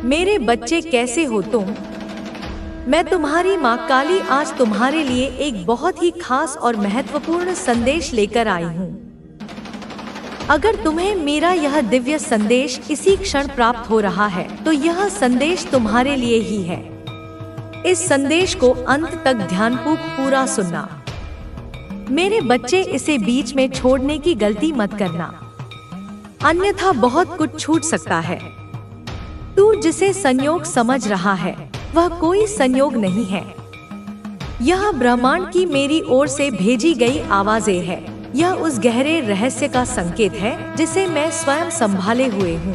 मेरे बच्चे कैसे हो तुम? मैं तुम्हारी माँ काली आज तुम्हारे लिए एक बहुत ही खास और महत्वपूर्ण संदेश लेकर आई हूँ। अगर तुम्हें मेरा यह दिव्य संदेश इसी क्षण प्राप्त हो रहा है तो यह संदेश तुम्हारे लिए ही है। इस संदेश को अंत तक ध्यानपूर्वक पूरा सुनना। मेरे बच्चे, इसे बीच में छोड़ने की गलती मत करना, अन्यथा बहुत कुछ छूट सकता है। तू जिसे संयोग समझ रहा है वह कोई संयोग नहीं है। यह ब्रह्मांड की मेरी ओर से भेजी गई आवाजें है। यह उस गहरे रहस्य का संकेत है जिसे मैं स्वयं संभाले हुए हूँ।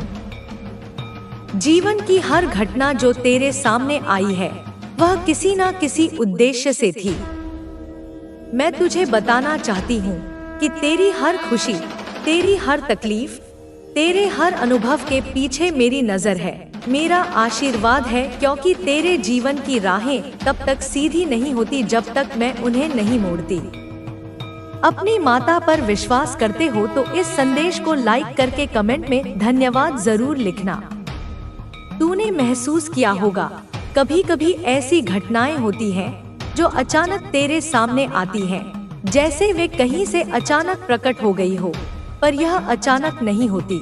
जीवन की हर घटना जो तेरे सामने आई है वह किसी न किसी उद्देश्य से थी। मैं तुझे बताना चाहती हूँ कि तेरी हर खुशी, तेरी हर तकलीफ, तेरे हर अनुभव के पीछे मेरी नजर है, मेरा आशीर्वाद है, क्योंकि तेरे जीवन की राहें तब तक सीधी नहीं होती जब तक मैं उन्हें नहीं मोड़ती। अपनी माता पर विश्वास करते हो तो इस संदेश को लाइक करके कमेंट में धन्यवाद जरूर लिखना। तूने महसूस किया होगा, कभी कभी ऐसी घटनाएं होती हैं जो अचानक तेरे सामने आती हैं, जैसे वे कहीं से अचानक प्रकट हो गई हो, पर यह अचानक नहीं होती।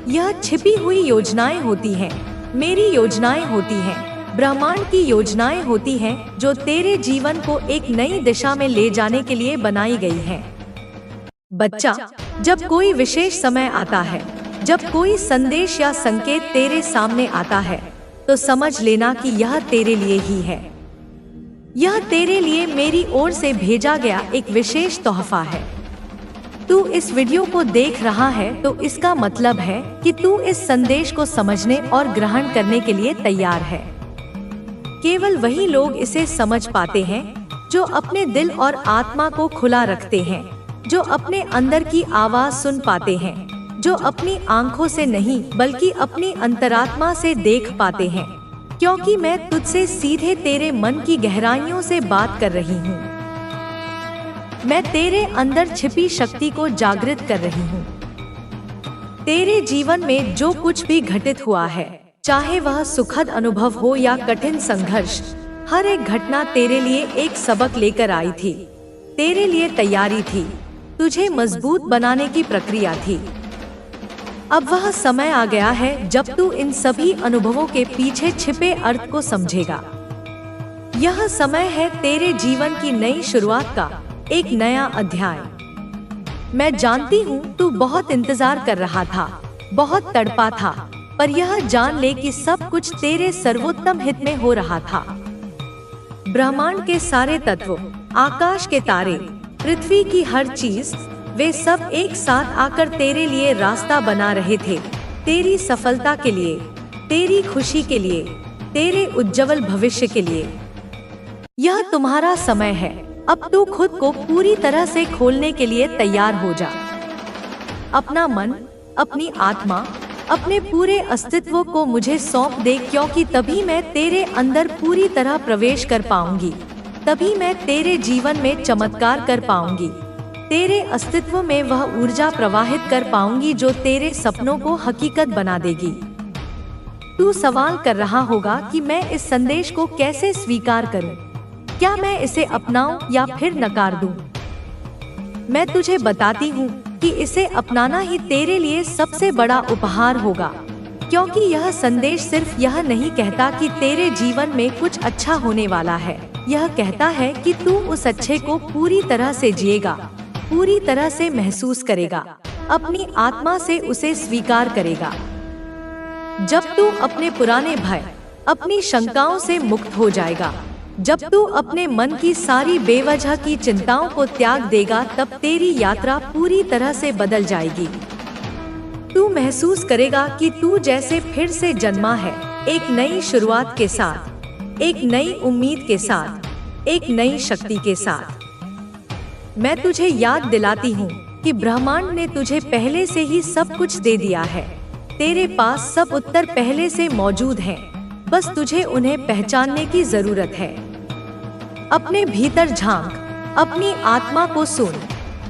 यह छिपी हुई योजनाएं होती हैं, मेरी योजनाएं होती हैं, ब्रह्मांड की योजनाएं होती हैं जो तेरे जीवन को एक नई दिशा में ले जाने के लिए बनाई गई हैं। बच्चा, जब कोई विशेष समय आता है, जब कोई संदेश या संकेत तेरे सामने आता है, तो समझ लेना कि यह तेरे लिए ही है। यह तेरे लिए मेरी ओर से भेजा गया एक विशेष तोहफा है। तू इस वीडियो को देख रहा है तो इसका मतलब है कि तू इस संदेश को समझने और ग्रहण करने के लिए तैयार है। केवल वही लोग इसे समझ पाते हैं जो अपने दिल और आत्मा को खुला रखते हैं, जो अपने अंदर की आवाज सुन पाते हैं, जो अपनी आंखों से नहीं बल्कि अपनी अंतरात्मा से देख पाते हैं, क्योंकि मैं तुझसे सीधे तेरे मन की गहराइयों से बात कर रही हूँ। मैं तेरे अंदर छिपी शक्ति को जागृत कर रही हूँ। तेरे जीवन में जो कुछ भी घटित हुआ है, चाहे वह सुखद अनुभव हो या कठिन संघर्ष, हर एक घटना तेरे लिए एक सबक लेकर आई थी, तेरे लिए तैयारी थी, तुझे मजबूत बनाने की प्रक्रिया थी। अब वह समय आ गया है जब तू इन सभी अनुभवों के पीछे छिपे अर्थ को समझेगा। यह समय है तेरे जीवन की नई शुरुआत का, एक नया अध्याय। मैं जानती हूँ तू बहुत इंतजार कर रहा था, बहुत तड़पा था, पर यह जान ले कि सब कुछ तेरे सर्वोत्तम हित में हो रहा था। ब्रह्मांड के सारे तत्व, आकाश के तारे, पृथ्वी की हर चीज, वे सब एक साथ आकर तेरे लिए रास्ता बना रहे थे, तेरी सफलता के लिए, तेरी खुशी के लिए, तेरे उज्जवल भविष्य के लिए। यह तुम्हारा समय है। अब तू खुद को पूरी तरह से खोलने के लिए तैयार हो जा। अपना मन, अपनी आत्मा, अपने पूरे अस्तित्व को मुझे सौंप दे, क्योंकि तभी मैं तेरे अंदर पूरी तरह प्रवेश कर पाऊंगी, तभी मैं तेरे जीवन में चमत्कार कर पाऊंगी, तेरे अस्तित्व में वह ऊर्जा प्रवाहित कर पाऊंगी जो तेरे सपनों को हकीकत बना देगी। तू सवाल कर रहा होगा कि मैं इस संदेश को कैसे स्वीकार करूं? क्या मैं इसे अपनाऊं या फिर नकार दूं? मैं तुझे बताती हूँ कि इसे अपनाना ही तेरे लिए सबसे बड़ा उपहार होगा, क्योंकि यह संदेश सिर्फ यह नहीं कहता कि तेरे जीवन में कुछ अच्छा होने वाला है, यह कहता है कि तू उस अच्छे को पूरी तरह से जिएगा, पूरी तरह से महसूस करेगा, अपनी आत्मा से उसे स्वीकार करेगा। जब तू अपने पुराने भय, अपनी शंकाओं से मुक्त हो जाएगा, जब तू अपने मन की सारी बेवजह की चिंताओं को त्याग देगा, तब तेरी यात्रा पूरी तरह से बदल जाएगी। तू महसूस करेगा कि तू जैसे फिर से जन्मा है, एक नई शुरुआत के साथ, एक नई उम्मीद के साथ, एक नई शक्ति के साथ। मैं तुझे याद दिलाती हूँ कि ब्रह्मांड ने तुझे पहले से ही सब कुछ दे दिया है। तेरे पास सब उत्तर पहले से मौजूद हैं, बस तुझे उन्हें पहचानने की जरूरत है। अपने भीतर झांक, अपनी आत्मा को सुन,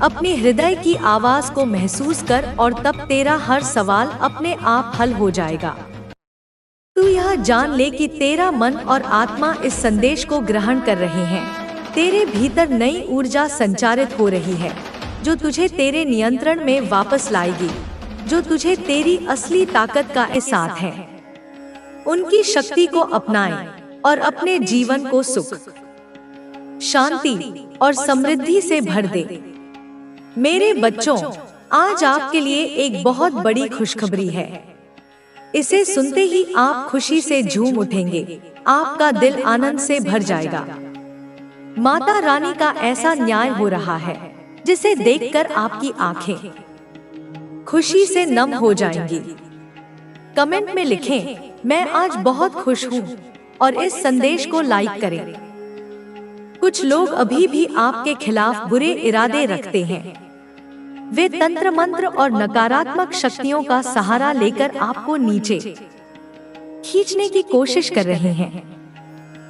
अपने हृदय की आवाज को महसूस कर और तब तेरा हर सवाल अपने आप हल हो जाएगा। तू यह जान ले कि तेरा मन और आत्मा इस संदेश को ग्रहण कर रहे हैं। तेरे भीतर नई ऊर्जा संचारित हो रही है जो तुझे तेरे नियंत्रण में वापस लाएगी, जो तुझे तेरी असली ताकत का एहसास है। उनकी शक्ति को अपनाएं और अपने जीवन को सुख, शांति और समृद्धि से भर दे। मेरे बच्चों, आज आपके लिए एक बहुत बड़ी खुशखबरी है। इसे सुनते ही आप खुशी से झूम उठेंगे, आपका दिल आनंद से भर जाएगा। माता रानी का ऐसा न्याय हो रहा है जिसे देखकर आपकी आंखें खुशी से नम हो जाएंगी। कमेंट में लिखें, मैं आज बहुत खुश हूँ, और इस संदेश को लाइक करें। कुछ लोग अभी भी आपके खिलाफ बुरे इरादे रखते हैं। वे तंत्र मंत्र और नकारात्मक शक्तियों का सहारा लेकर आपको नीचे खींचने की कोशिश कर रहे हैं।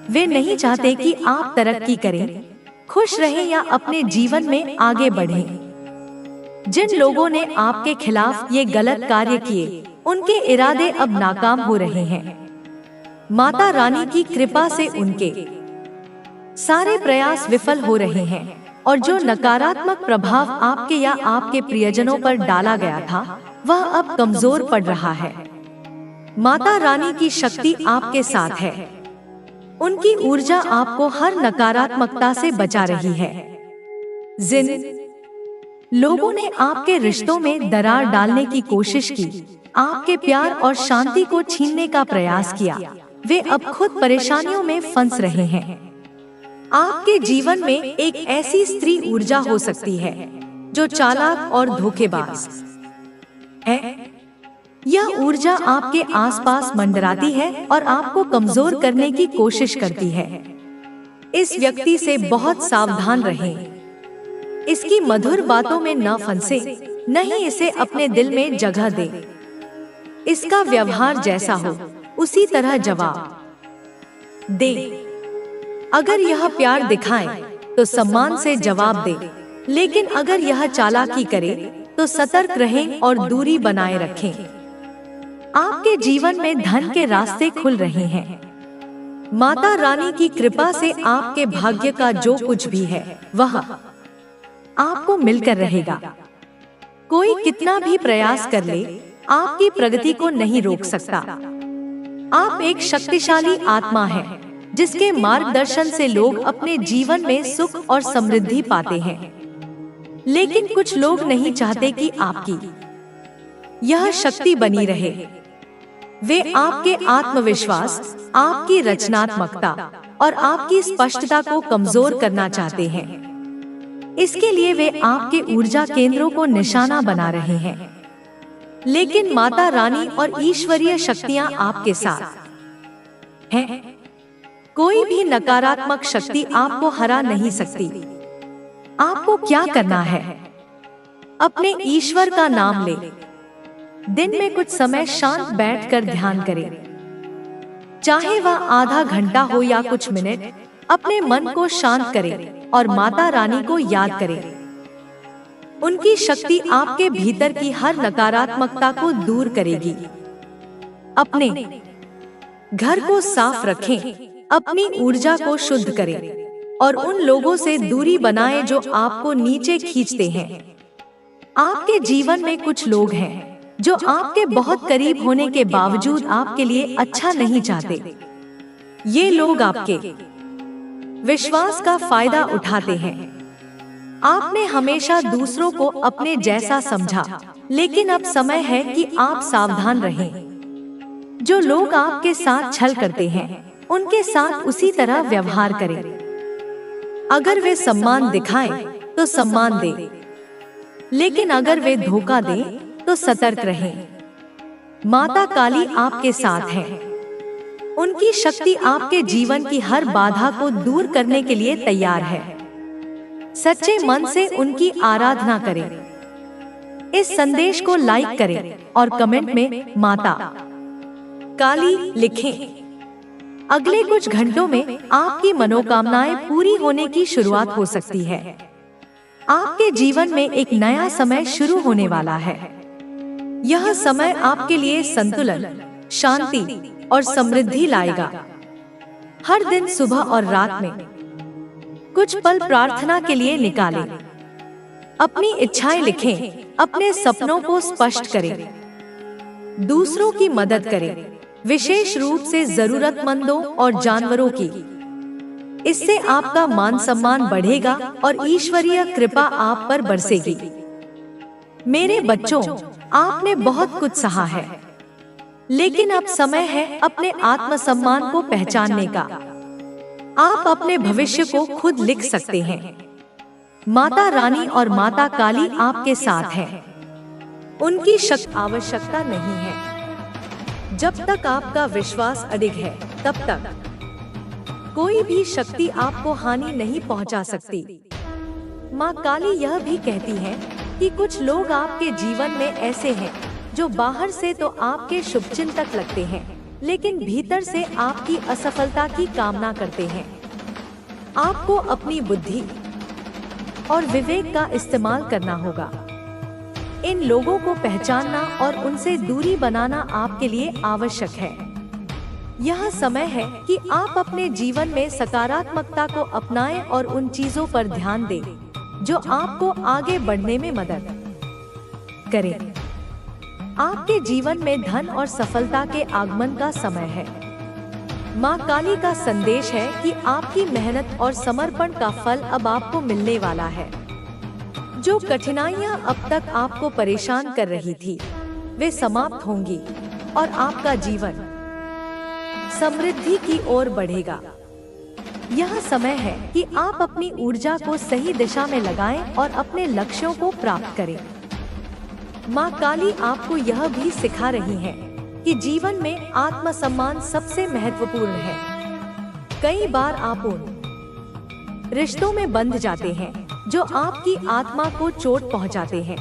वे नहीं चाहते कि आप तरक्की करें, खुश रहें या अपने जीवन में आगे बढ़ें। जिन लोगों ने आपके खिलाफ ये गलत कार्य किए, उनके इरादे अब नाकाम हो रहे हैं। माता रानी की कृपा से उनके सारे प्रयास विफल हो रहे हैं, और जो नकारात्मक प्रभाव आपके या आपके प्रियजनों पर डाला गया था, वह अब कमजोर पड़ रहा है। माता रानी की शक्ति आपके साथ है। उनकी ऊर्जा आपको हर नकारात्मकता से बचा रही है। जिन लोगों ने आपके रिश्तों में दरार डालने की कोशिश की, आपके प्यार और शांति को छीनने का प्रयास किया, वे अब खुद परेशानियों में फंस रहे हैं। आपके जीवन में एक ऐसी स्त्री ऊर्जा हो सकती है जो चालाक और धोखेबाज है। यह ऊर्जा आपके आसपास मंडराती है और आपको कमजोर करने की कोशिश करती है। इस व्यक्ति से बहुत सावधान रहें। इसकी मधुर बातों में न फंसे, नहीं इसे अपने दिल में जगह दे। इसका व्यवहार जैसा हो, उसी तरह जवाब दे। अगर यह प्यार दिखाए तो सम्मान से जवाब दे, लेकिन अगर यह चालाकी करे तो सतर्क रहें और दूरी बनाए रखें। आपके जीवन में धन के रास्ते खुल रहे हैं। माता रानी की कृपा से आपके भाग्य का जो कुछ भी है, वह आपको मिलकर रहेगा। कोई कितना भी प्रयास कर ले, आपकी प्रगति को नहीं रोक सकता। आप एक शक्तिशाली आत्मा हैं, जिसके मार्गदर्शन से लोग अपने जीवन में सुख और समृद्धि पाते हैं। लेकिन कुछ लोग नहीं चाहते कि आपकी यह शक्ति बनी रहे। वे आपके आत्मविश्वास, आपकी रचनात्मकता और आपकी स्पष्टता को कमजोर करना चाहते हैं। इसके लिए वे आपके ऊर्जा केंद्रों को निशाना बना रहे हैं। लेकिन माता रानी और ईश्वरीय शक्तियां आपके साथ हैं। कोई भी नकारात्मक शक्ति आपको हरा नहीं सकती। आपको क्या करना है? अपने ईश्वर का नाम ले। दिन में कुछ समय शांत बैठकर ध्यान करें। चाहे वह आधा घंटा हो या कुछ मिनट, अपने मन को शांत करें और माता रानी को याद करें। उनकी शक्ति आपके भीतर की हर नकारात्मकता को दूर करेगी। अपने घर को साफ रखें, अपनी ऊर्जा को शुद्ध करें और उन लोगों से दूरी बनाएं जो आपको नीचे खींचते हैं। आपके जीवन में कुछ लोग हैं जो आपके बहुत करीब होने के बावजूद आपके लिए अच्छा नहीं चाहते। ये लोग आपके विश्वास का फायदा उठाते हैं। आपने हमेशा दूसरों को अपने जैसा समझा, लेकिन अब समय है कि आप सावधान रहें। जो लोग आपके साथ छल करते हैं, उनके साथ उसी तरह व्यवहार करें। अगर वे सम्मान दिखाएं, तो सम्मान दें, लेकिन अगर वे धोखा दें, तो सतर्क रहें। माता काली आपके साथ है। उनकी शक्ति आपके जीवन की हर बाधा को दूर करने के लिए तैयार है। सच्चे मन से उनकी आराधना करें। इस संदेश को लाइक करें और कमेंट में माता काली लिखें। अगले कुछ घंटों में आपकी मनोकामनाएं पूरी होने की शुरुआत हो सकती है। आपके जीवन में एक नया समय शुरू होने वाला है। यह समय आपके लिए संतुलन, शांति और समृद्धि लाएगा। हर दिन सुबह और रात में कुछ पल प्रार्थना के लिए निकालें। अपनी इच्छाएं लिखें, अपने सपनों को स्पष्ट करें, दूसरों की मदद करें, विशेष रूप से जरूरतमंदों और जानवरों की। इससे आपका मान सम्मान बढ़ेगा और ईश्वरीय कृपा आप पर बरसेगी। मेरे बच्चों, आपने बहुत कुछ सहा है, लेकिन अब समय है अपने आत्मसम्मान को पहचानने का। आप अपने भविष्य को खुद लिख सकते हैं। माता रानी और माता काली आपके साथ हैं। उनकी आवश्यकता नहीं है। जब तक आपका विश्वास अडिग है, तब तक कोई भी शक्ति आपको हानि नहीं पहुंचा सकती। माँ काली यह भी कहती है कि कुछ लोग आपके जीवन में ऐसे हैं जो बाहर से तो आपके शुभचिंतक लगते हैं, लेकिन भीतर से आपकी असफलता की कामना करते हैं। आपको अपनी बुद्धि और विवेक का इस्तेमाल करना होगा। इन लोगों को पहचानना और उनसे दूरी बनाना आपके लिए आवश्यक है। यह समय है कि आप अपने जीवन में सकारात्मकता को अपनाएं और उन चीजों पर ध्यान दें जो आपको आगे बढ़ने में मदद करें। आपके जीवन में धन और सफलता के आगमन का समय है। माँ काली का संदेश है कि आपकी मेहनत और समर्पण का फल अब आपको मिलने वाला है। जो कठिनाइयाँ अब तक आपको परेशान कर रही थी, वे समाप्त होंगी और आपका जीवन समृद्धि की ओर बढ़ेगा। यह समय है कि आप अपनी ऊर्जा को सही दिशा में लगाएं और अपने लक्ष्यों को प्राप्त करें। माँ काली आपको यह भी सिखा रही हैं कि जीवन में आत्मसम्मान सबसे महत्वपूर्ण है। कई बार आप उन रिश्तों में बंध जाते हैं जो आपकी आत्मा को चोट पहुंचाते हैं।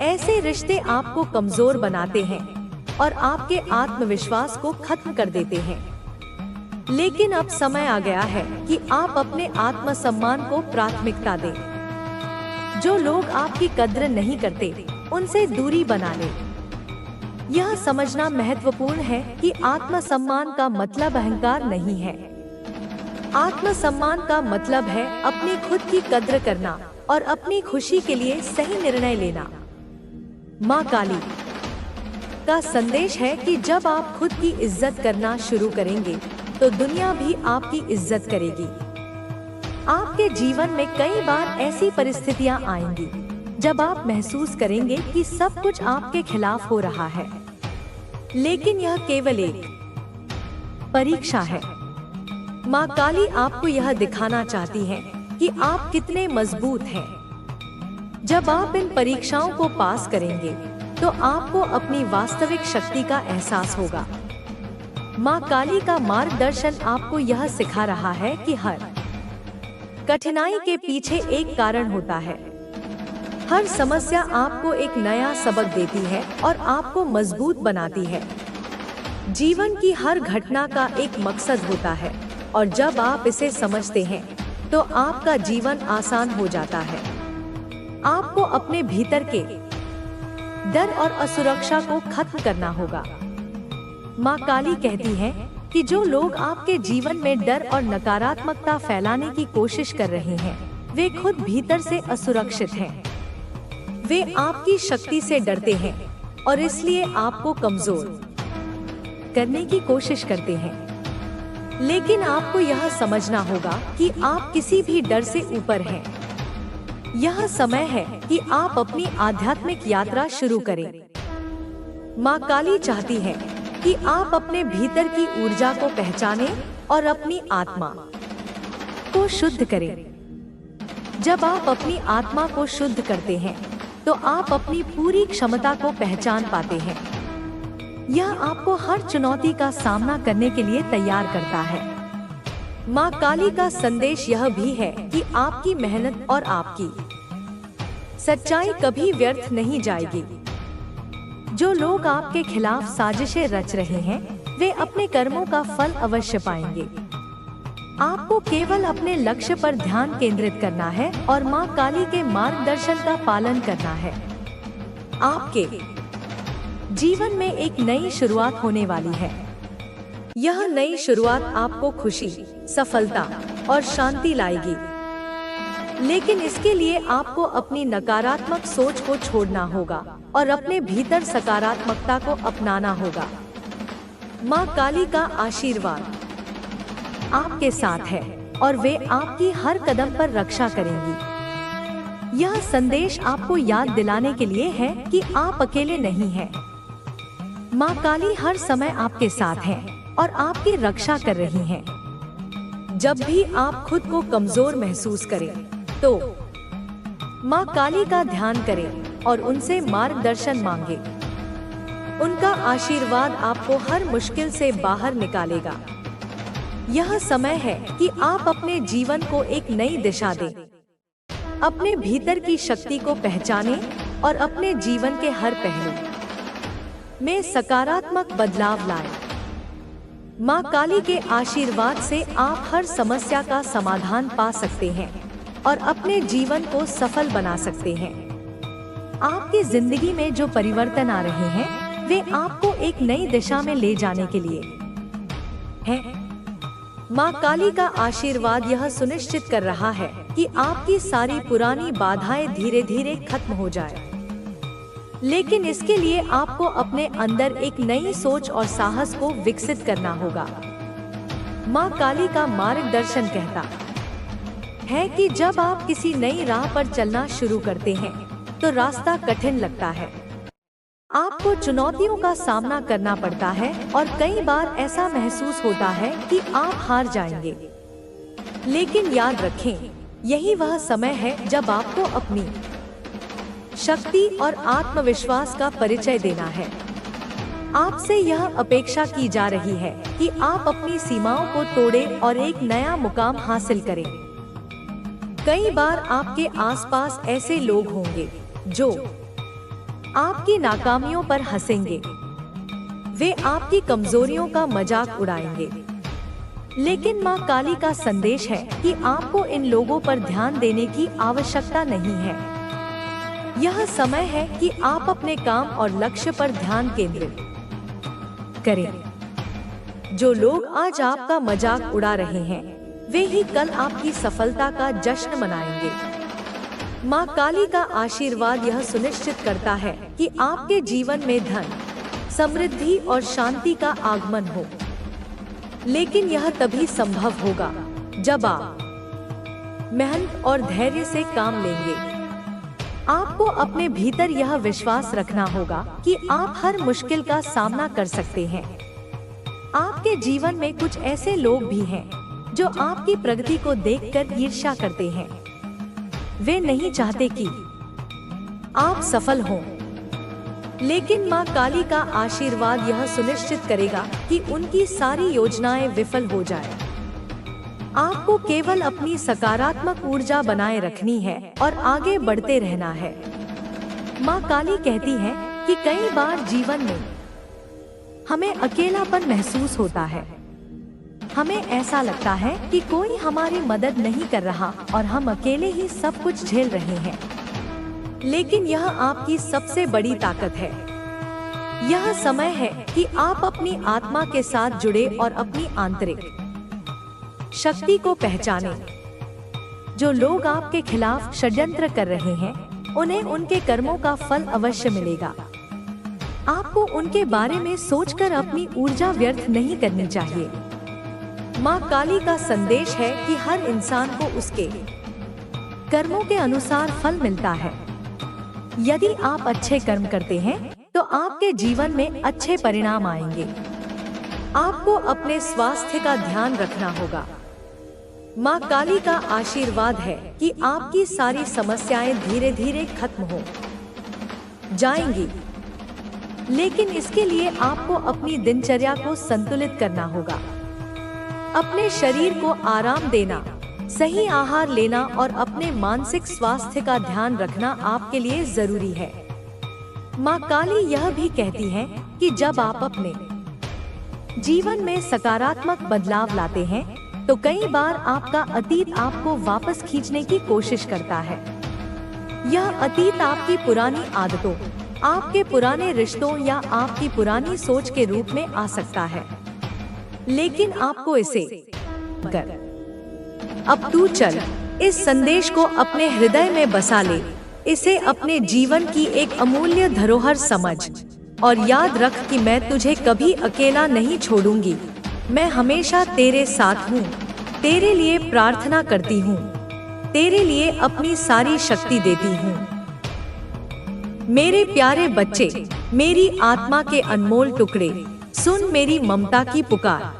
ऐसे रिश्ते आपको कमजोर बनाते हैं और आपके आत्मविश्वास को खत्म कर देते हैं। लेकिन अब समय आ गया है कि आप अपने आत्मसम्मान को प्राथमिकता दें। जो लोग आपकी कद्र नहीं करते, उनसे दूरी बना लें। यह समझना महत्वपूर्ण है कि आत्मसम्मान का मतलब अहंकार नहीं है। आत्मसम्मान का मतलब है अपनी खुद की कद्र करना और अपनी खुशी के लिए सही निर्णय लेना। माँ काली का संदेश है कि जब आप खुद की इज्जत करना शुरू करेंगे, तो दुनिया भी आपकी इज्जत करेगी। आपके जीवन में कई बार ऐसी परिस्थितियां आएंगी जब आप महसूस करेंगे कि सब कुछ आपके खिलाफ हो रहा है, लेकिन यह केवल एक परीक्षा है। माँ काली आपको यह दिखाना चाहती है कि आप कितने मजबूत हैं। जब आप इन परीक्षाओं को पास करेंगे, तो आपको अपनी वास्तविक शक्ति का एहसास होगा। माँ काली का मार्गदर्शन आपको यह सिखा रहा है कि हर कठिनाई के पीछे एक कारण होता है। हर समस्या आपको एक नया सबक देती है और आपको मजबूत बनाती है। जीवन की हर घटना का एक मकसद होता है और जब आप इसे समझते हैं, तो आपका जीवन आसान हो जाता है। आपको अपने भीतर के डर और असुरक्षा को खत्म करना होगा। माँ काली कहती है कि जो लोग आपके जीवन में डर और नकारात्मकता फैलाने की कोशिश कर रहे हैं, वे खुद भीतर से असुरक्षित हैं। वे आपकी शक्ति से डरते हैं और इसलिए आपको कमजोर करने की कोशिश करते हैं। लेकिन आपको यह समझना होगा कि आप किसी भी डर से ऊपर हैं। यह समय है कि आप अपनी आध्यात्मिक यात्रा शुरू करें। माँ काली चाहती है कि आप अपने भीतर की ऊर्जा को पहचानें और अपनी आत्मा को शुद्ध करें। जब आप अपनी आत्मा को शुद्ध करते हैं, तो आप अपनी पूरी क्षमता को पहचान पाते हैं। यह आपको हर चुनौती का सामना करने के लिए तैयार करता है। माँ काली का संदेश यह भी है कि आपकी मेहनत और आपकी सच्चाई कभी व्यर्थ नहीं जाएगी। जो लोग आपके खिलाफ साजिशें रच रहे हैं, वे अपने कर्मों का फल अवश्य पाएंगे। आपको केवल अपने लक्ष्य पर ध्यान केंद्रित करना है और माँ काली के मार्गदर्शन का पालन करना है। आपके जीवन में एक नई शुरुआत होने वाली है। यह नई शुरुआत आपको खुशी, सफलता और शांति लाएगी। लेकिन इसके लिए आपको अपनी नकारात्मक सोच को छोड़ना होगा और अपने भीतर सकारात्मकता को अपनाना होगा। माँ काली का आशीर्वाद आपके साथ है और वे आपकी हर कदम पर रक्षा करेंगी। यह संदेश आपको याद दिलाने के लिए है कि आप अकेले नहीं हैं। माँ काली हर समय आपके साथ हैं और आपकी रक्षा कर रही हैं। जब भी आप खुद को कमजोर महसूस करें, तो माँ काली का ध्यान करें और उनसे मार्गदर्शन मांगे। उनका आशीर्वाद आपको हर मुश्किल से बाहर निकालेगा। यह समय है कि आप अपने जीवन को एक नई दिशा दें। अपने भीतर की शक्ति को पहचानें और अपने जीवन के हर पहलू में सकारात्मक बदलाव लाएं। माँ काली के आशीर्वाद से आप हर समस्या का समाधान पा सकते हैं और अपने जीवन को सफल बना सकते हैं। आपकी जिंदगी में जो परिवर्तन आ रहे हैं, वे आपको एक नई दिशा में ले जाने के लिए हैं। माँ काली का आशीर्वाद यह सुनिश्चित कर रहा है कि आपकी सारी पुरानी बाधाएं धीरे धीरे खत्म हो जाए। लेकिन इसके लिए आपको अपने अंदर एक नई सोच और साहस को विकसित करना होगा। माँ काली का मार्गदर्शन कहता है कि जब आप किसी नई राह पर चलना शुरू करते हैं, तो रास्ता कठिन लगता है। आपको चुनौतियों का सामना करना पड़ता है और कई बार ऐसा महसूस होता है कि आप हार जाएंगे। लेकिन याद रखें, यही वह समय है जब आपको अपनी शक्ति और आत्मविश्वास का परिचय देना है। आपसे यह अपेक्षा की जा रही है कि आप अपनी सीमाओं को तोड़ें और एक नया मुकाम हासिल करें। कई बार आपके आसपास ऐसे लोग होंगे जो आपकी नाकामियों पर हंसेंगे। वे आपकी कमजोरियों का मजाक उड़ाएंगे। लेकिन माँ काली का संदेश है कि आपको इन लोगों पर ध्यान देने की आवश्यकता नहीं है। यह समय है कि आप अपने काम और लक्ष्य पर ध्यान केंद्रित करें। जो लोग आज आपका मजाक उड़ा रहे हैं, वे ही कल आपकी सफलता का जश्न मनाएंगे। माँ काली का आशीर्वाद यह सुनिश्चित करता है कि आपके जीवन में धन, समृद्धि और शांति का आगमन हो। लेकिन यह तभी संभव होगा जब आप मेहनत और धैर्य से काम लेंगे। आपको अपने भीतर यह विश्वास रखना होगा कि आप हर मुश्किल का सामना कर सकते हैं। आपके जीवन में कुछ ऐसे लोग भी हैं जो आपकी प्रगति को देखकर ईर्ष्या करते हैं। वे नहीं चाहते कि आप सफल हों। लेकिन माँ काली का आशीर्वाद यह सुनिश्चित करेगा कि उनकी सारी योजनाएं विफल हो जाए। आपको केवल अपनी सकारात्मक ऊर्जा बनाए रखनी है और आगे बढ़ते रहना है। माँ काली कहती है कि कई बार जीवन में हमें अकेलापन महसूस होता है। हमें ऐसा लगता है कि कोई हमारी मदद नहीं कर रहा और हम अकेले ही सब कुछ झेल रहे हैं। लेकिन यह आपकी सबसे बड़ी ताकत है। यह समय है कि आप अपनी आत्मा के साथ जुड़े और अपनी आंतरिक शक्ति को पहचानें। जो लोग आपके खिलाफ षड्यंत्र कर रहे हैं, उन्हें उनके कर्मों का फल अवश्य मिलेगा। आपको उनके बारे में सोचकर अपनी ऊर्जा व्यर्थ नहीं करनी चाहिए। माँ काली का संदेश है कि हर इंसान को उसके कर्मों के अनुसार फल मिलता है। यदि आप अच्छे कर्म करते हैं, तो आपके जीवन में अच्छे परिणाम आएंगे। आपको अपने स्वास्थ्य का ध्यान रखना होगा। माँ काली का आशीर्वाद है कि आपकी सारी समस्याएं धीरे धीरे खत्म हो जाएंगी। लेकिन इसके लिए आपको अपनी दिनचर्या को संतुलित करना होगा। अपने शरीर को आराम देना, सही आहार लेना और अपने मानसिक स्वास्थ्य का ध्यान रखना आपके लिए जरूरी है। माँ काली यह भी कहती है कि जब आप अपने जीवन में सकारात्मक बदलाव लाते हैं, तो कई बार आपका अतीत आपको वापस खींचने की कोशिश करता है। यह अतीत आपकी पुरानी आदतों, आपके पुराने रिश्तों या आपकी पुरानी सोच के रूप में आ सकता है, लेकिन आपको इसे कर। अब तू चल, इस संदेश को अपने हृदय में बसा ले, इसे अपने जीवन की एक अमूल्य धरोहर समझ, और याद रख कि मैं तुझे कभी अकेला नहीं छोड़ूंगी। मैं हमेशा तेरे साथ हूँ, तेरे लिए प्रार्थना करती हूँ, तेरे लिए अपनी सारी शक्ति देती हूँ। मेरे प्यारे बच्चे, मेरी आत्मा के अनमोल टुकड़े, सुन मेरी ममता की पुकार,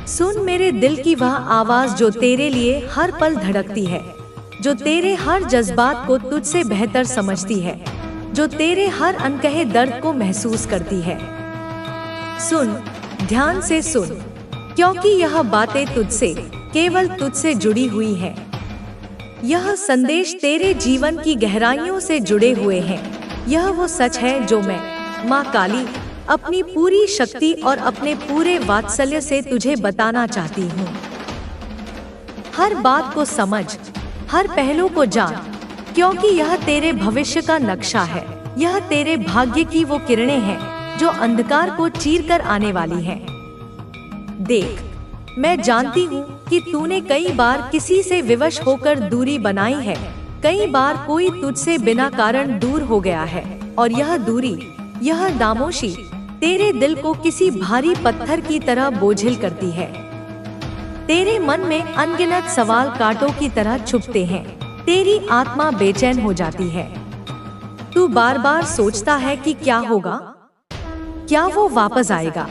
सुन मेरे दिल की वह आवाज जो तेरे लिए हर पल धड़कती है, जो तेरे हर जज्बात को तुझसे बेहतर समझती है, जो तेरे हर अनकहे दर्द को महसूस करती है। सुन, ध्यान से सुन, क्योंकि यह बातें तुझसे, केवल तुझसे जुड़ी हुई हैं। यह संदेश तेरे जीवन की गहराइयों से जुड़े हुए हैं। यह वो सच है जो मैं, माँ काली, अपनी पूरी शक्ति और अपने पूरे वात्सल्य से तुझे बताना चाहती हूँ। हर बात को समझ, हर पहलू को जान, क्योंकि यह तेरे भविष्य का नक्शा है। यह तेरे भाग्य की वो किरणें हैं जो अंधकार को चीरकर आने वाली हैं। देख, मैं जानती हूँ कि तूने कई बार किसी से विवश होकर दूरी बनाई है, कई बार कोई तुझसे बिना कारण दूर हो गया है, और यह दूरी, यह खामोशी तेरे दिल को किसी भारी पत्थर की तरह बोझिल करती है। तेरे मन में अनगिनत सवाल कांटों की तरह छुपते हैं, तेरी आत्मा बेचैन हो जाती है। तू बार बार सोचता है कि क्या होगा, क्या वो वापस आएगा,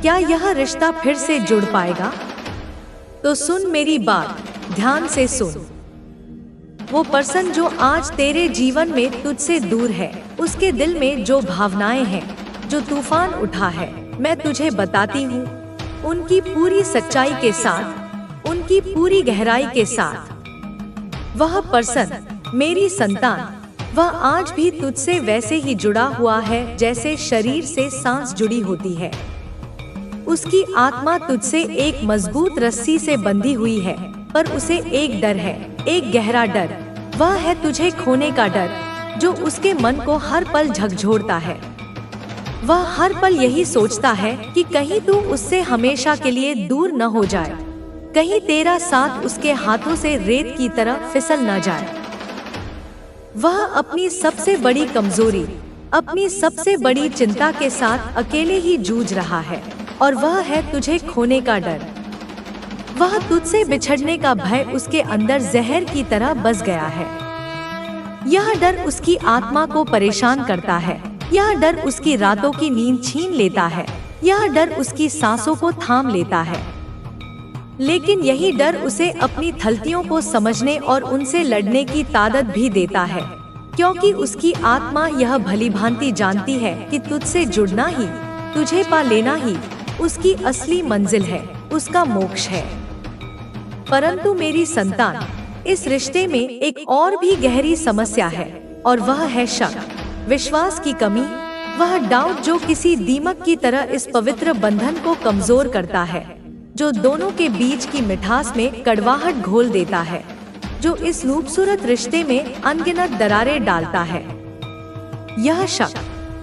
क्या यह रिश्ता फिर से जुड़ पाएगा। तो सुन मेरी बात, ध्यान से सुन। वो पर्सन जो आज तेरे जीवन में तुझसे दूर है, उसके दिल में जो भावनाएं हैं, जो तूफान उठा है, मैं तुझे बताती हूँ, उनकी पूरी सच्चाई के साथ, उनकी पूरी गहराई के साथ। वह पर्सन, मेरी संतान, वह आज भी तुझसे वैसे ही जुड़ा हुआ है जैसे शरीर से सांस जुड़ी होती है। उसकी आत्मा तुझसे एक मजबूत रस्सी से बंधी हुई है, पर उसे एक डर है, एक गहरा डर। वह है तुझे खोने का डर, जो उसके मन को हर पल झकझोरता है। वह हर पल यही सोचता है कि कहीं तू उससे हमेशा के लिए दूर न हो जाए, कहीं तेरा साथ उसके हाथों से रेत की तरह फिसल न जाए। वह अपनी सबसे बड़ी कमजोरी, अपनी सबसे बड़ी चिंता के साथ अकेले ही जूझ रहा है, और वह है तुझे खोने का डर। वह तुझसे बिछड़ने का भय उसके अंदर जहर की तरह बस गया है। यह डर उसकी आत्मा को परेशान करता है, यह डर उसकी रातों की नींद छीन लेता है, यह डर उसकी सांसों को थाम लेता है। लेकिन यही डर उसे अपनी थलतियों को समझने और उनसे लड़ने की ताकत भी देता है, क्योंकि उसकी आत्मा यह भलीभांति जानती है कि तुझसे जुड़ना ही, तुझे पा लेना ही उसकी असली मंजिल है, उसका मोक्ष है। परंतु मेरी संतान, इस रिश्ते में एक और भी गहरी समस्या है, और वह है शक, विश्वास की कमी। वह डाउट जो किसी दीमक की तरह इस पवित्र बंधन को कमजोर करता है, जो दोनों के बीच की मिठास में कड़वाहट घोल देता है, जो इस खूबसूरत रिश्ते में अनगिनत दरारें डालता है। यह शक,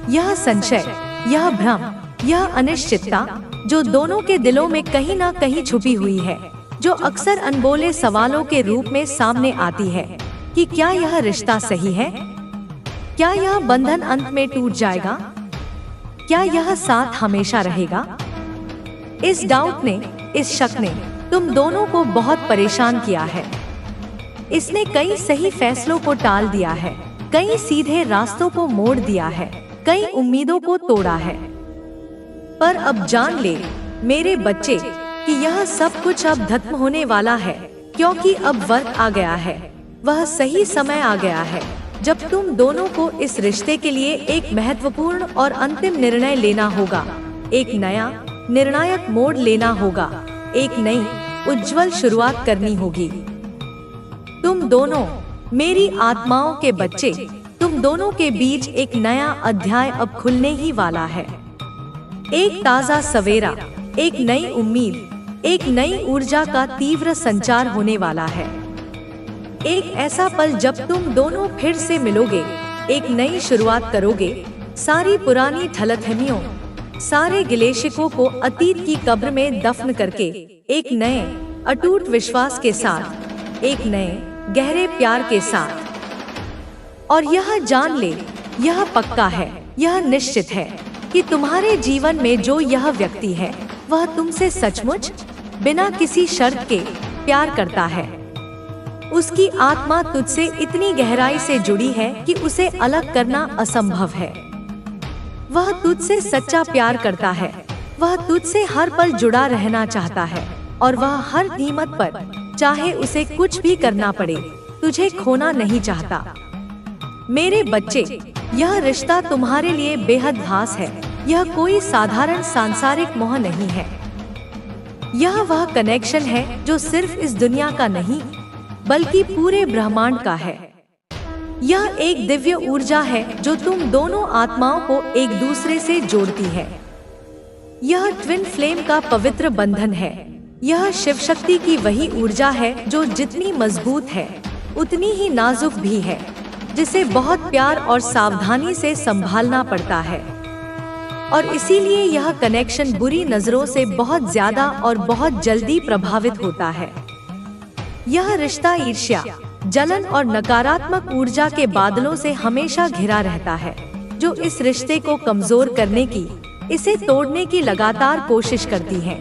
यह संशय, यह भ्रम, यह अनिश्चितता जो दोनों के दिलों में कहीं ना कहीं छुपी हुई है, जो अक्सर अनबोले सवालों के रूप में सामने आती है कि क्या यह रिश्ता सही है, क्या यह बंधन अंत में टूट जाएगा, क्या यह साथ हमेशा रहेगा। इस डाउट ने, इस शक ने तुम दोनों को बहुत परेशान किया है। इसने कई सही फैसलों को टाल दिया है, कई सीधे रास्तों को मोड़ दिया है, कई उम्मीदों को तोड़ा है। पर अब जान ले मेरे बच्चे कि यह सब कुछ अब खत्म होने वाला है, क्योंकि अब वक्त आ गया है, वह सही समय आ गया है जब तुम दोनों को इस रिश्ते के लिए एक महत्वपूर्ण और अंतिम निर्णय लेना होगा, एक नया निर्णायक मोड़ लेना होगा, एक नई उज्जवल शुरुआत करनी होगी। तुम दोनों, मेरी आत्माओं के बच्चे, तुम दोनों के बीच एक नया अध्याय अब खुलने ही वाला है। एक ताजा सवेरा, एक नई उम्मीद, एक नई ऊर्जा का तीव्र संचार होने वाला है। एक ऐसा पल जब तुम दोनों फिर से मिलोगे, एक नई शुरुआत करोगे। सारी पुरानी गलतफहमियों, सारे गिलेशिकों को अतीत की कब्र में दफन करके एक नए अटूट विश्वास के साथ, एक नए गहरे प्यार के साथ। और यह जान ले, यह पक्का है, यह निश्चित है कि तुम्हारे जीवन में जो यह व्यक्ति है वह तुमसे सचमुच बिना किसी शर्त के प्यार करता है। उसकी आत्मा तुझसे इतनी गहराई से जुड़ी है कि उसे अलग करना असंभव है। वह तुझसे सच्चा प्यार करता है, वह तुझसे हर पल जुड़ा रहना चाहता है और वह हर कीमत पर, चाहे उसे कुछ भी करना पड़े, तुझे खोना नहीं चाहता। मेरे बच्चे, यह रिश्ता तुम्हारे लिए बेहद खास है। यह कोई साधारण सांसारिक मोह नहीं है। यह वह कनेक्शन है जो सिर्फ इस दुनिया का नहीं बल्कि पूरे ब्रह्मांड का है। यह एक दिव्य ऊर्जा है जो तुम दोनों आत्माओं को एक दूसरे से जोड़ती है। यह ट्विन फ्लेम का पवित्र बंधन है। यह शिव शक्ति की वही ऊर्जा है जो जितनी मजबूत है उतनी ही नाजुक भी है, जिसे बहुत प्यार और सावधानी से संभालना पड़ता है। और इसीलिए यह कनेक्शन बुरी नजरों से बहुत ज्यादा और बहुत जल्दी प्रभावित होता है। यह रिश्ता ईर्ष्या, जलन और नकारात्मक ऊर्जा के बादलों से हमेशा घिरा रहता है, जो इस रिश्ते को कमजोर करने की, इसे तोड़ने की लगातार कोशिश करती है।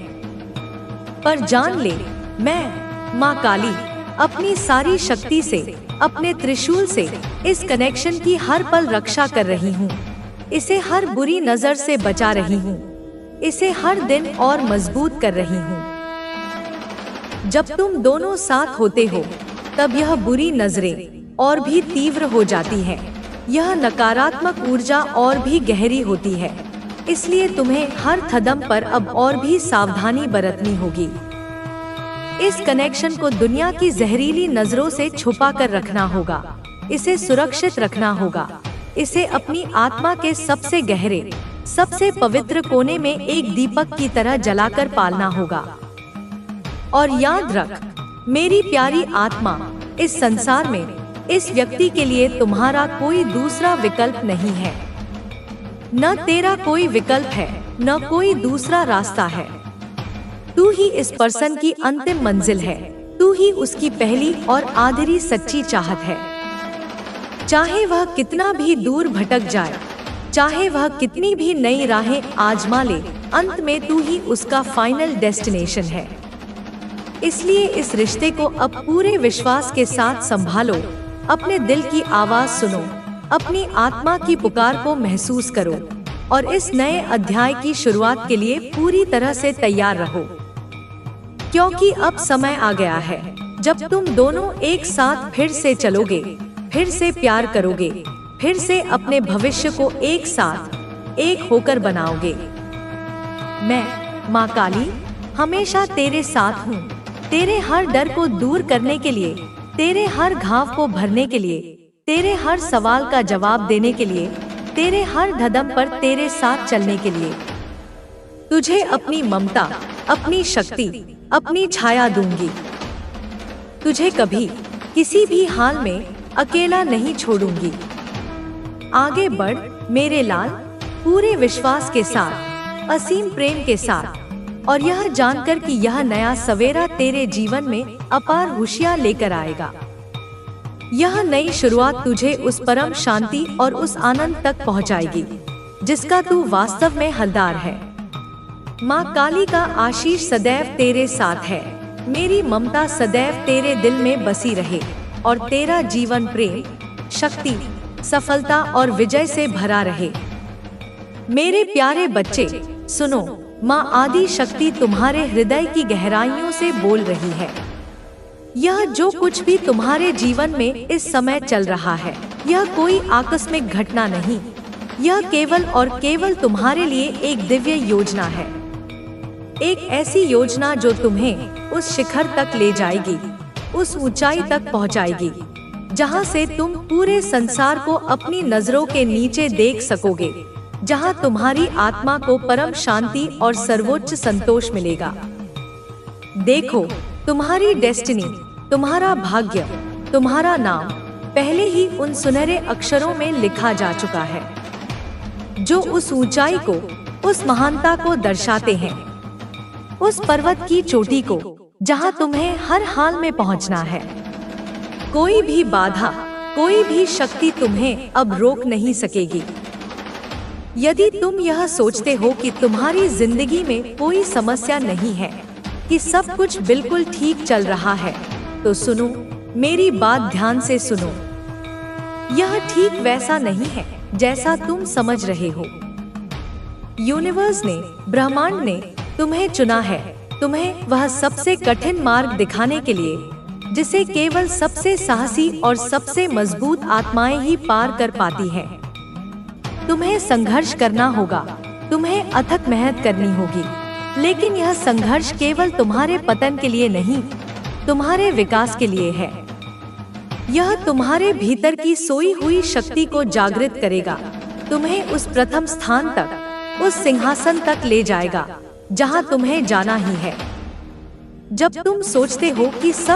पर जान ले, मैं माँ काली अपनी सारी शक्ति से, अपने त्रिशूल से इस कनेक्शन की हर पल रक्षा कर रही हूँ। इसे हर बुरी नजर से बचा रही हूँ। इसे हर दिन और मजबूत कर रही हूँ। जब तुम दोनों साथ होते हो तब यह बुरी नजरें और भी तीव्र हो जाती हैं। यह नकारात्मक ऊर्जा और भी गहरी होती है। इसलिए तुम्हें हर कदम पर अब और भी सावधानी बरतनी होगी। इस कनेक्शन को दुनिया की जहरीली नजरों से छुपा कर रखना होगा। इसे सुरक्षित रखना होगा। इसे अपनी आत्मा के सबसे गहरे, सबसे पवित्र कोने में एक दीपक की तरह जलाकर पालना होगा। और याद रख, मेरी प्यारी आत्मा, इस संसार में इस व्यक्ति के लिए तुम्हारा कोई दूसरा विकल्प नहीं है। न तेरा कोई विकल्प है, न कोई दूसरा रास्ता है। तू ही इस पर्सन की अंतिम मंजिल है। तू ही उसकी पहली और आखिरी सच्ची चाहत है। चाहे वह कितना भी दूर भटक जाए, चाहे वह कितनी भी नई राहें आजमा ले, अंत में तू ही उसका फाइनल डेस्टिनेशन है। इसलिए इस रिश्ते को अब पूरे विश्वास के साथ संभालो। अपने दिल की आवाज सुनो, अपनी आत्मा की पुकार को महसूस करो और इस नए अध्याय की शुरुआत के लिए पूरी तरह से तैयार रहो। क्योंकि अब समय आ गया है जब तुम दोनों एक साथ फिर से चलोगे, फिर से प्यार करोगे, फिर से अपने भविष्य को एक साथ, एक होकर बनाओगे। मैं माँ काली हमेशा तेरे साथ हूँ। तेरे हर डर को दूर करने के लिए, तेरे हर घाव को भरने के लिए, तेरे हर सवाल का जवाब देने के लिए, तेरे हर कदम पर तेरे साथ चलने के लिए। तुझे अपनी ममता, अपनी शक्ति, अपनी छाया दूंगी। तुझे कभी किसी भी हाल में अकेला नहीं छोड़ूंगी। आगे बढ़ मेरे लाल, पूरे विश्वास के साथ, असीम प्रेम के साथ, और यह जानकर कि यह नया सवेरा तेरे जीवन में अपार खुशियां लेकर आएगा। यह नई शुरुआत तुझे उस परम शांति और उस आनंद तक पहुंचाएगी जिसका तू वास्तव में हकदार है। माँ काली का आशीष सदैव तेरे साथ है। मेरी ममता सदैव तेरे दिल में बसी रहे और तेरा जीवन प्रेम, शक्ति, सफलता और विजय से भरा रहे। मेरे प्यारे बच्चे सुनो, माँ आदि शक्ति तुम्हारे हृदय की गहराइयों से बोल रही है। यह जो कुछ भी तुम्हारे जीवन में इस समय चल रहा है, यह कोई आकस्मिक घटना नहीं। यह केवल और केवल तुम्हारे लिए एक दिव्य योजना है। एक ऐसी योजना जो तुम्हें उस शिखर तक ले जाएगी, उस ऊंचाई तक पहुंचाएगी, जहां से तुम पूरे संसार को अपनी नजरों के नीचे देख सकोगे, जहां तुम्हारी आत्मा को परम शांति और सर्वोच्च संतोष मिलेगा। देखो, तुम्हारी डेस्टिनी, तुम्हारा भाग्य, तुम्हारा नाम, पहले ही उन सुनहरे अक्षरों में लिखा जा चुका है, जो उस ऊंचाई को, उस महानता को दर्शाते हैं, उस पर्वत की चोटी को जहां तुम्हें हर हाल में पहुंचना है। कोई भी बाधा, कोई भी शक्ति तुम्हें अब रोक नहीं सकेगी। यदि तुम यह सोचते हो कि तुम्हारी जिंदगी में कोई समस्या नहीं है, कि सब कुछ बिल्कुल ठीक चल रहा है, तो सुनो, मेरी बात ध्यान से सुनो। यह ठीक वैसा नहीं है जैसा तुम समझ रहे हो। यूनिवर्स ने, ब्रह्मांड ने तुम्हें चुना है, तुम्हें वह सबसे कठिन मार्ग दिखाने के लिए, जिसे केवल सबसे साहसी और सबसे मजबूत आत्माएं ही पार कर पाती हैं। तुम्हें संघर्ष करना होगा, तुम्हें अथक मेहनत करनी होगी, लेकिन यह संघर्ष केवल तुम्हारे पतन के लिए नहीं, तुम्हारे विकास के लिए है। यह तुम्हारे भीतर की सोई हुई शक्ति को जागृत करेगा, तुम्हें उस प्रथम स्थान तक, उस सिंहासन तक ले जाएगा जहां तुम्हें जाना ही है। जब तुम सोचते हो कि सब